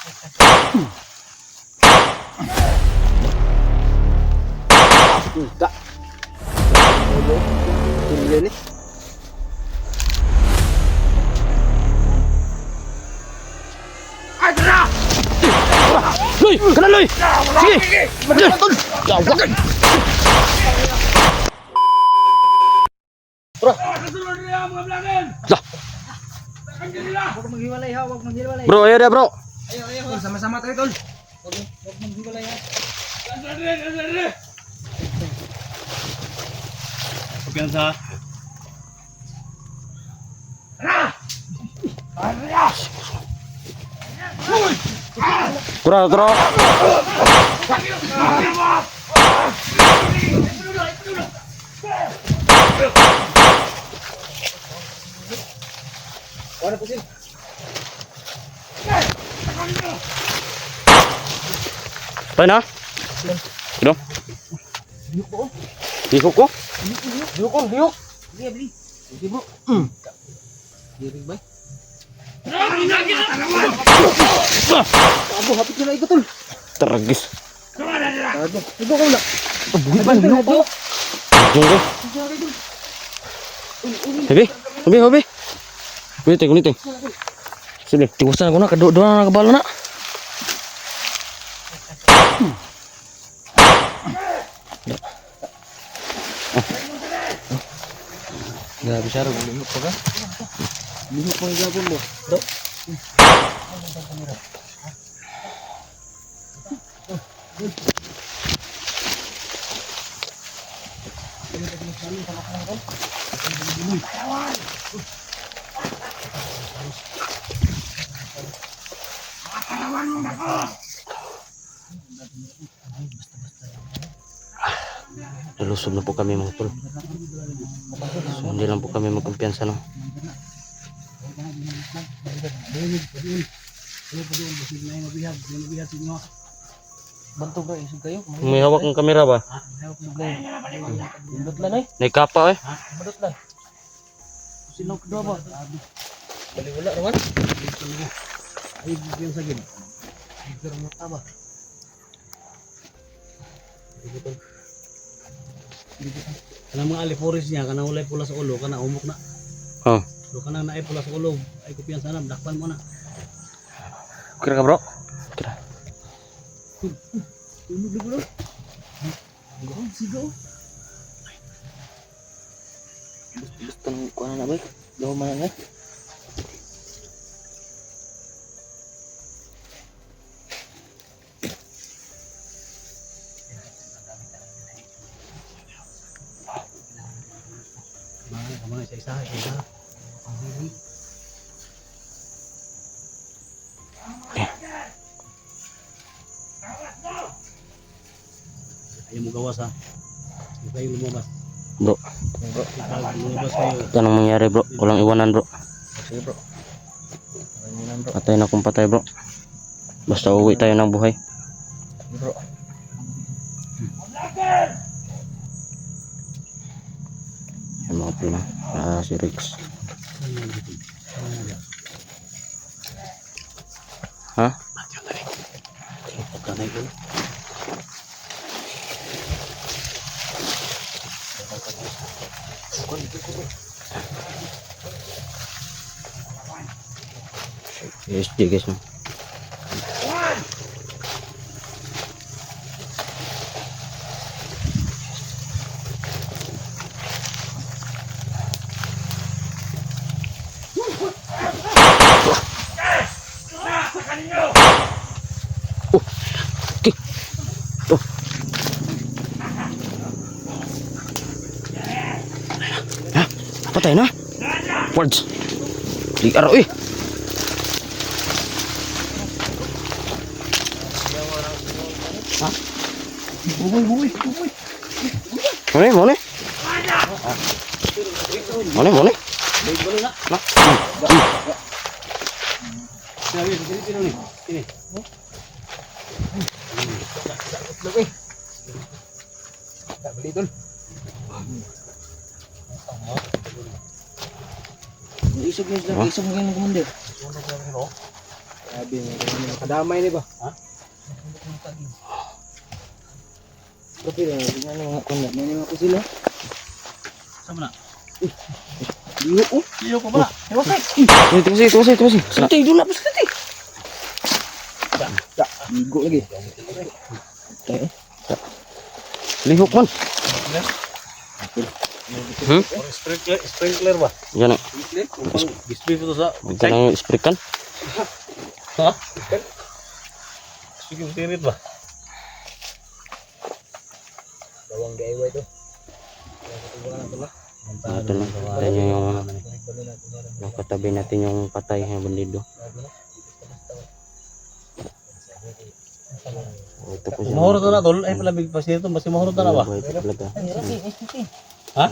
Enggak. Tunggu nih. Loy, kena loy. Sige. Betul. Jawab kan. Bro. Lah. Huwag maghiwalay ha, huwag maghiwalay. Bro, ayo dah, bro. Ayo, sama-sama tayo tol. Huwag maghiwalay ha. Kumpiyansa. Kura. Wala po sin. Tayo na. Ano? Dihok ko? Dihok. Sige, beli. Sige bro. Dirig ba? Abo, hapit na ito tol. Tergis. Ibo ko na. Buhit man, dihok ko. Jong ko. Hobi. Uniting. Sini, tigusan ako na, kadua na kabalo na. Grabe siya rin, lihok pa ka? Lihok pa nga po mo. Bro. Nalusog na po kami mga tol. So hindi lang po kami magkumpiyansa no. Bantog ba, isog kayo? May hawak ng kamera ba? Hawak mo kayo. Bundot lang eh. May kapa eh. Bundot lang. Sino kedua ba? Bali wala naman. Ay, bigyan sa gid. Bigyan mo ta ba? Kanang mga aliforis niya, kanang ulay pula sa ulo, kanang umok na. Oh. So kanang naay pula sa ulo, ay kupiyan sana, dakpan mo na. Kira ka bro? Kira. Tunog bro. Go, sigo. Gusto nang kuha na ba? Gawa man na. Mga isa-isa. Ayaw mo gawas ha. Huwag kayong lumabas. Bro, Pag lumabas kayo. ito nang mangyari bro. Walang iwanan bro. Sige bro. Patay na kung patay bro. Basta uwi tayo ng buhay. Bro. Yung mga pula. Si Rex. Ha? Pagkanay ko. SD guys no. Okay. Ha? Patay na? Words. Di araw eh. Ha? Buboy. Mone? Mone? Na. Sini. Oke. Tak beli tol. Isog ngayon ng komander. Sabi mo, kadamay ni ba? Ha? Tapi lang, tingnan mo nga kunya. May mga sila. Sama na. Liyo oh. Liyo ko ba? Iwasay. Ito kasi. Santay dula pa santay. Tak, ligo lagi. Okay. Lihok man. Sprinkler ba? Yan na. Display itu sa. Ito na yung spray kan. Ha? Sige, tirit ba? Bawang DIY to. Ito na. Ayan yung katabi natin yung patay yung bandido. Ito po siya. Mahurot na tol. Ay pala big pass dito. Mas mahurot na ba? Ito talaga. Ha?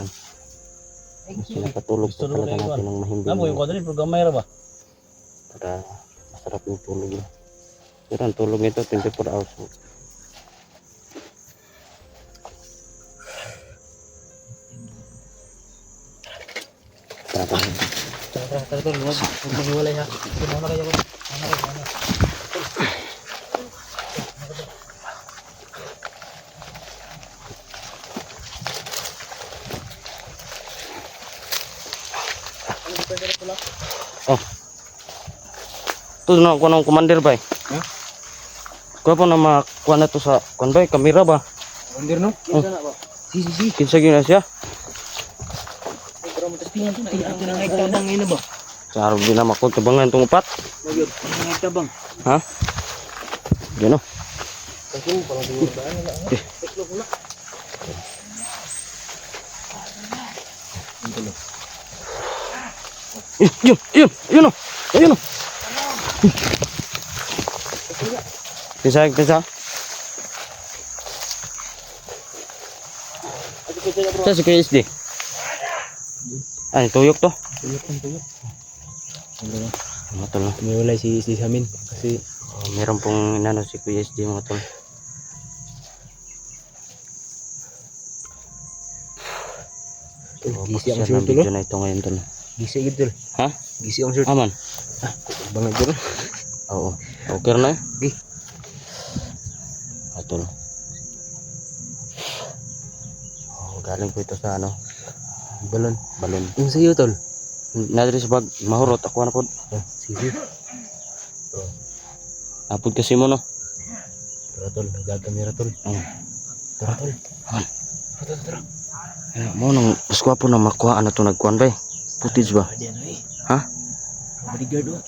Pinapatulog po talaga natin ng mahimbing. Namo yung kwadri program mayra ba? Para masarap yung tulog niya. Pero ang tulog nito 24 hours. Tara tol. Huwag maghiwalay ha. Sige na kayo ko. Oh. Ito na kuha ng commander ba? Ha? Kuha po na makuha na to sa kuha ba? Kamera ba? Commander no? Kinsa na ba? Si. Kinsa gina siya? Pero mo tas tingnan to na iya ang nagtabang ina ba? Sa araw din na makutabangan itong upat. Magyud. Nagtabang. Ha? Gano? Kasi mo parang daan nila. Teklo ko na. Yun o. Ayun o. Kinsa. Sa si KSD. Ano, tuyok to? Tuyok. Mga tol. Umiwalay si Samin kasi Meron pong inano si KSD mga tol. gisi ang Share ng shirt video na ito ngayon tol. Gisi gitu. Ha? Gisi ang shirt. Aman. Banget dulu. Oo. Okay na eh. Gi. Tol. Oh, galing po ito sa ano. Balon. Balon. Yung sa'yo tol. Nadiri sa bag mahurot ako na po. Sige. Apod kasi mo no. Tara tol. Nagkakamera tol. Tara tol. Tara. Mo nang uswa po na makuha ano to nagkuan ba? Footage ba? Ada ano eh. Ha? Bodyguard oh.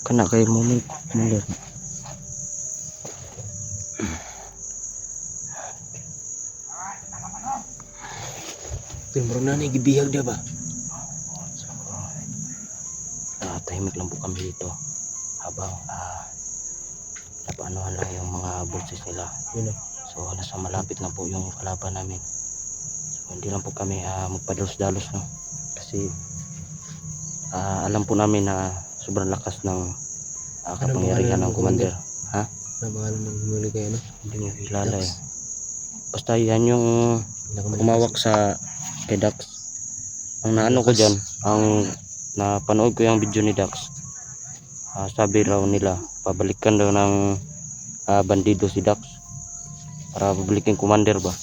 Kana kay moment mo. Tol, marang na gibihag dia ba? Tahimik lang po kami dito habang napaanuhan lang yung mga boses nila. Yun oh. So nasa malapit lang po yung kalaban namin. So hindi lang po kami magpadalos-dalos no. Kasi alam po namin na sobrang lakas ng kapangyarihan ng commander. Ha? Ano pangalan ng huli kayo no? Hindi niya kilala eh. Basta yan yung umawak sa kay Dax. Ang naano ko dyan, ang napanood ko yung video ni Dax. Sabi raw nila, pabalikan daw ng bandido si Dax. Para pabalikin commander ba?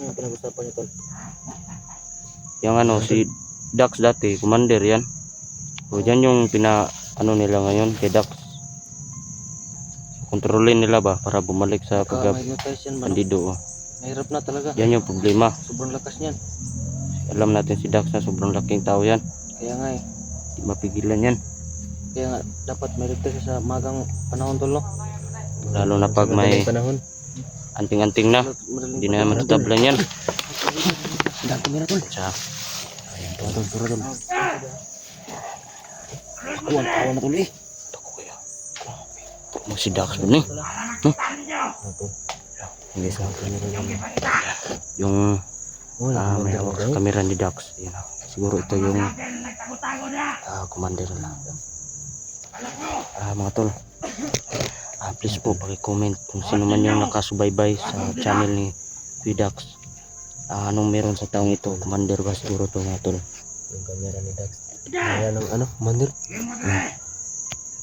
Ano pinag-usapan niyo tol? Yung ano, si Dax dati, commander yan. So dyan yung ano nila ngayon kay Dax. Kontrolin nila ba para bumalik sa bandido. Mahirap na talaga. Yan yung problema. Sobrang lakas niyan. Alam natin si Dax na sobrang laking tao yan. Kaya nga eh. Di mapigilan yan. Kaya nga dapat may ligtas sa magang panahon tol no? Lalo na pag may panahon. anting-anting na. Hindi na matatablan yan. Dang kamera tol. Sa Ayan tol. Kuwan na tol eh. Tako kaya. Mo si Dax dun eh. Hindi sa kamera yan. Yung may hawak sa kamera ni Dax. Yan. Siguro ito yung commander na. Mga tol. Please po paki-comment kung sino man yung nakasubaybay sa channel ni Kuya Dax. Anong meron sa taong ito? Commander ba siguro to mga tol? Yung kamera ni Dax. Ayan ang ano, mandir.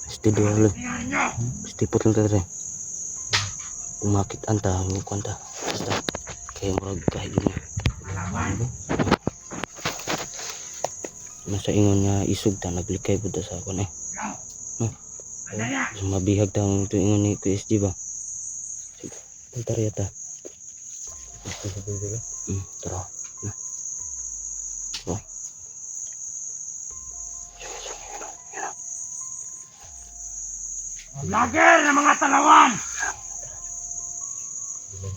Steady lang. Stipot lang tadi. Umakit anta, ngukanta. Basta kaya murag kahit yun. Nasa ingon nga isog ta naglikay pud ta sa akon eh. No. So, mabihag ta ang ito ingon ni QSG ba. Sige. Tariya ta. Tara. Oh. Lager ng mga talawan!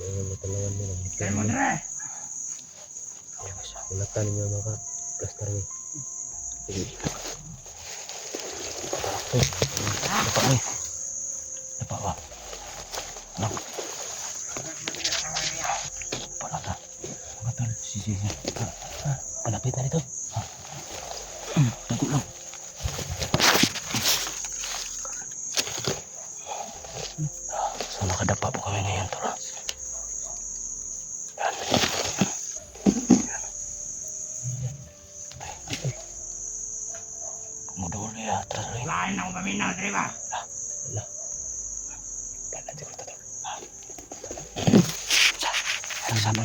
Matalawan mo lang. Kaya mo dre! Ulatan niyo mga plaster ni. Dapat ni. Dapat ba? Ano? Pala ta. Matol. Si. Palapit na dito. Dago lang. So nakadapa po kami ngayon tol. Mudul ya terus rin. Lain ang paminaw, dre ba? Ano sabi?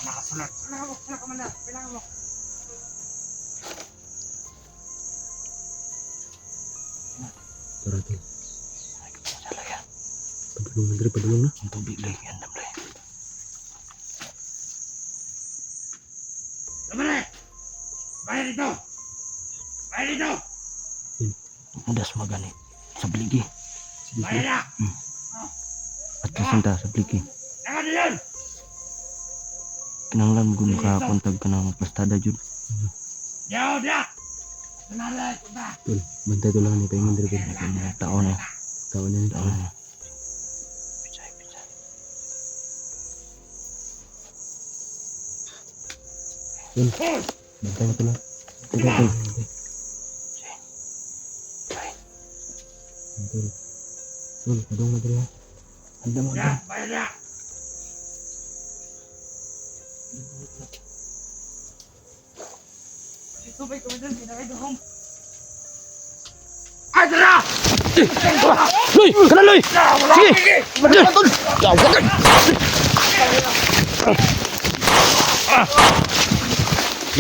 Nakasulat. Tara to. Padulong na dre, padulong na. Ang tubig lang yan damlay. Tumare! Bayar dito! Bayar dito! Mudas magani sa bligi. Bayar na! At kasinta sa bligi. Nakad yun! Kinanglan mo kung makakontag ka ng plastada jud. Yaw dia! Tunalat ba? Tol, bantay to lang ni paingon dre. Taon eh. Taon na ni. Taon. Yun. Bantay mo to lang. Tol. Tol, padung na dre ha. Anda mo Ya, bayar dia! Tubig ko dun, pinakay doon. Ay, tara! Loy! Kanan loy! Sige! Tol! Yawakan!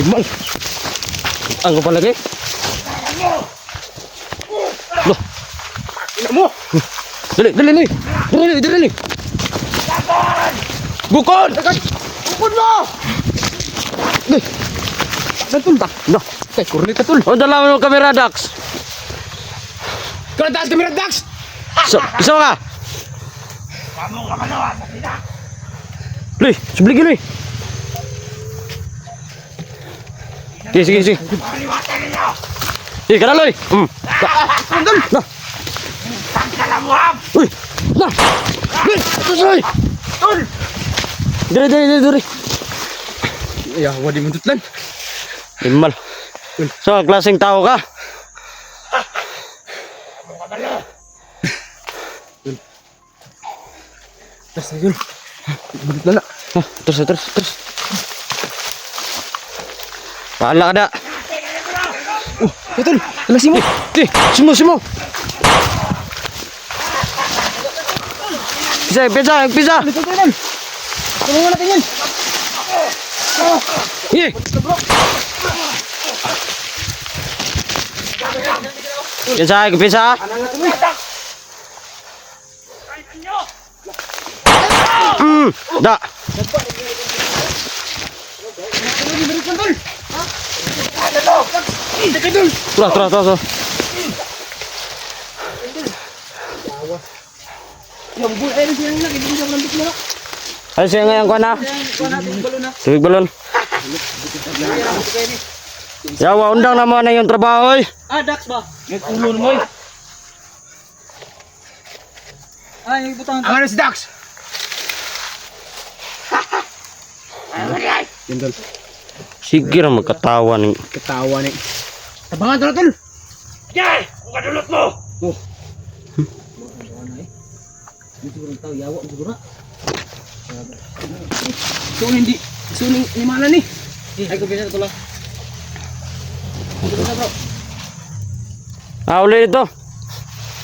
Limang! Ang ko palagi? Loh! Ina mo! Dali! Dali! Dali! Dali! Dali! Bukod! Bukod mo! Dali! Natul tak? Dah. Kurni katul. Oh dalam kamera Dax. Kalau taas kamera Dax! So, isa ka. Kamu nggak manawa sa sila! Loy, subli gini. Sige. Paliwatan ninyo! Sige, kana loy. Tanggal. Nah. Tangkalamuham! Uy. Nah. Loy, terus loy. Tol! Diri. Ya, wadi muntutlan. Imal. So, klaseng tao ka? Tas yun. Muntutlan na. Terus. Paala ka da. Tol, alasin mo. Simo. Pizza. Tulungan natin yan. Ye. Pizza. Da. Terus. Yung bull, ayun siya lang. Hindi siya malambit mo na. Ano siya ngayon ko na? Tubig balon. Yawa, undang naman na yung trabaho eh. Dax ba? May kulon mo eh. Yung butang. Ang ano si Dax? Ay, Yun tol. Sige ra magkatawa ni. Katawa ni. Tabangan tol tol. Yay! Ang kadulot mo! Oh. Dito rin tao yawa siguro. So hindi ni mana ni. Ay ko bisa tol. Dito bro. Ah, ulit ito.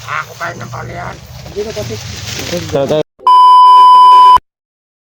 Ako kayo ng palihan. Dito pati. Tara, tara.